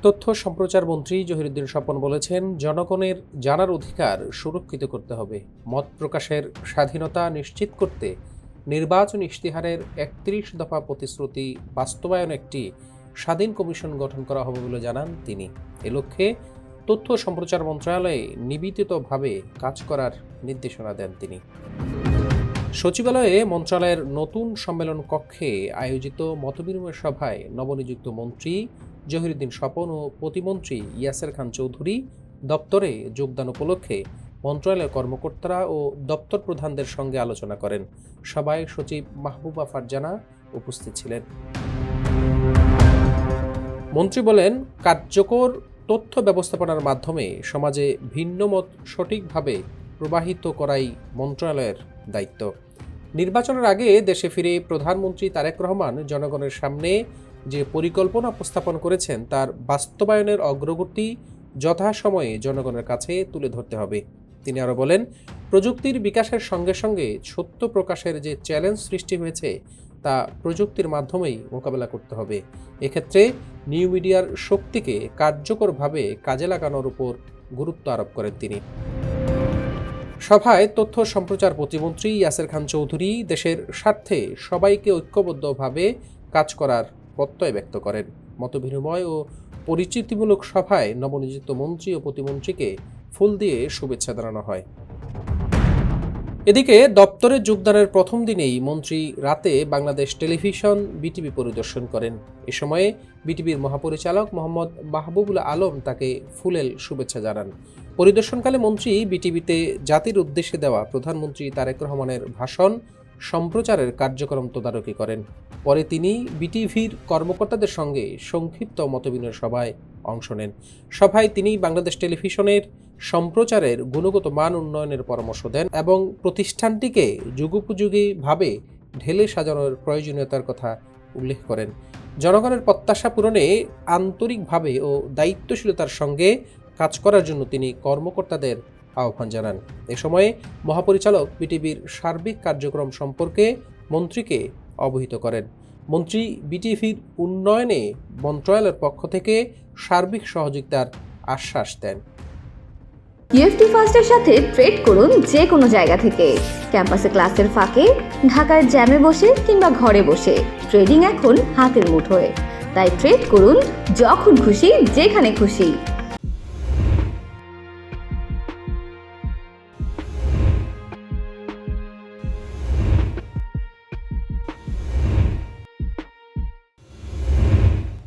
তথ্য সম্প্রচার মন্ত্রী জহিরুদ্দিন স্বপন বলেছেন, জনগণের জানার অধিকার সুরক্ষিত করতে হবে। মত প্রকাশের স্বাধীনতা নিশ্চিত করতে নির্বাচনী ইশতেহারের ৩১ দফা প্রতিশ্রুতি বাস্তবায়নে একটি স্বাধীন কমিশন গঠন করা হবে বলে জানান তিনি। এ লক্ষ্যে তথ্য সম্প্রচার মন্ত্রণালয়ে নিবেদিতভাবে কাজ করার নির্দেশনা দেন তিনি। সচিবালয়ে মন্ত্রণালয়ের নতুন সম্মেলন কক্ষে আয়োজিত মতবিনিময় সভায় নবনিযুক্ত মন্ত্রী জহিরুদ্দিন স্বপন ও প্রতিমন্ত্রী ইয়াসের খান চৌধুরী দপ্তরে যোগদান উপলক্ষে মন্ত্রণালয়ের কর্মকর্তারা ও দপ্তর প্রধানদের সঙ্গে আলোচনা করেন। সভায় সচিব মাহবুবা ফারজানা উপস্থিত ছিলেন। মন্ত্রী বলেন, কার্যকর তথ্য ব্যবস্থাপনার মাধ্যমে সমাজে ভিন্ন মত সঠিকভাবে প্রবাহিত করাই মন্ত্রণালয়ের দায়িত্ব। নির্বাচনের আগে দেশে ফিরে প্রধানমন্ত্রী তারেক রহমান জনগণের সামনে যে পরিকল্পনা উপস্থাপন করেছেন তার বাস্তবায়নের অগ্রগতি যথাসময়ে জনগণের কাছে তুলে ধরতে হবে। তিনি আরও বলেন, প্রযুক্তির বিকাশের সঙ্গে সঙ্গে সত্য প্রকাশের যে চ্যালেঞ্জ সৃষ্টি হয়েছে তা প্রযুক্তির মাধ্যমেই মোকাবেলা করতে হবে। এক্ষেত্রে নিউ মিডিয়ার শক্তিকে কার্যকরভাবে কাজে লাগানোর উপর গুরুত্ব আরোপ করেন তিনি। সভায় তথ্য সম্প্রচার প্রতিমন্ত্রী ইয়াসের খান চৌধুরী দেশের স্বার্থে সবাইকে ঐক্যবদ্ধভাবে কাজ করার প্রত্যয় ব্যক্ত করেন। মতবিনিময় ও পরিচিতিমূলক সভায় নবনিযুক্ত মন্ত্রী ও প্রতিমন্ত্রীকে ফুল দিয়ে শুভেচ্ছা জানানো হয়। এদিকে দপ্তরে যোগদানের প্রথম দিনেই মন্ত্রী রাতে বাংলাদেশ টেলিভিশন বিটিভি পরিদর্শন করেন। এ সময়ে বিটিভির মহাপরিচালক মোহাম্মদ মাহবুবুল আলম তাকে ফুলেল শুভেচ্ছা জানান। পরিদর্শনকালে মন্ত্রী বিটিভিতে জাতির উদ্দেশ্যে দেওয়া প্রধানমন্ত্রী তারেক রহমানের ভাষণ সম্প্রচারের কার্যক্রম তদারকি করেন। পরে তিনি বিটিভির কর্মকর্তাদের সঙ্গে সংক্ষিপ্ত মতবিনিময় সভায় অংশ নেন। সভায় তিনি বাংলাদেশ টেলিভিশনের সম্প্রচারের গুণগত মান উন্নয়নের পরামর্শ দেন এবং প্রতিষ্ঠানটিকে যুগোপযোগীভাবে ঢেলে সাজানোর প্রয়োজনীয়তার কথা উল্লেখ করেন। জনগণের প্রত্যাশা পূরণে আন্তরিকভাবে ও দায়িত্বশীলতার সঙ্গে কাজ করার জন্য তিনি কর্মকর্তাদের আহ্বান জানান। এ সময়ে মহাপরিচালক বিটিভির সার্বিক কার্যক্রম সম্পর্কে মন্ত্রীকে অবহিত করেন। মন্ত্রী বিটিভির উন্নয়নে মন্ত্রণালয়ের পক্ষ থেকে সার্বিক সহযোগিতার আশ্বাস দেন। ইএফটি ফার্স্টের সাথে ট্রেড করুন যে কোনো জায়গা থেকে। ক্যাম্পাসে ক্লাসের ফাঁকে, ঢাকার জ্যামে বসে কিংবা ঘরে বসে ট্রেডিং এখন হাতের মুঠোয়। তাই ট্রেড করুন যখন খুশি, যেখানে খুশি।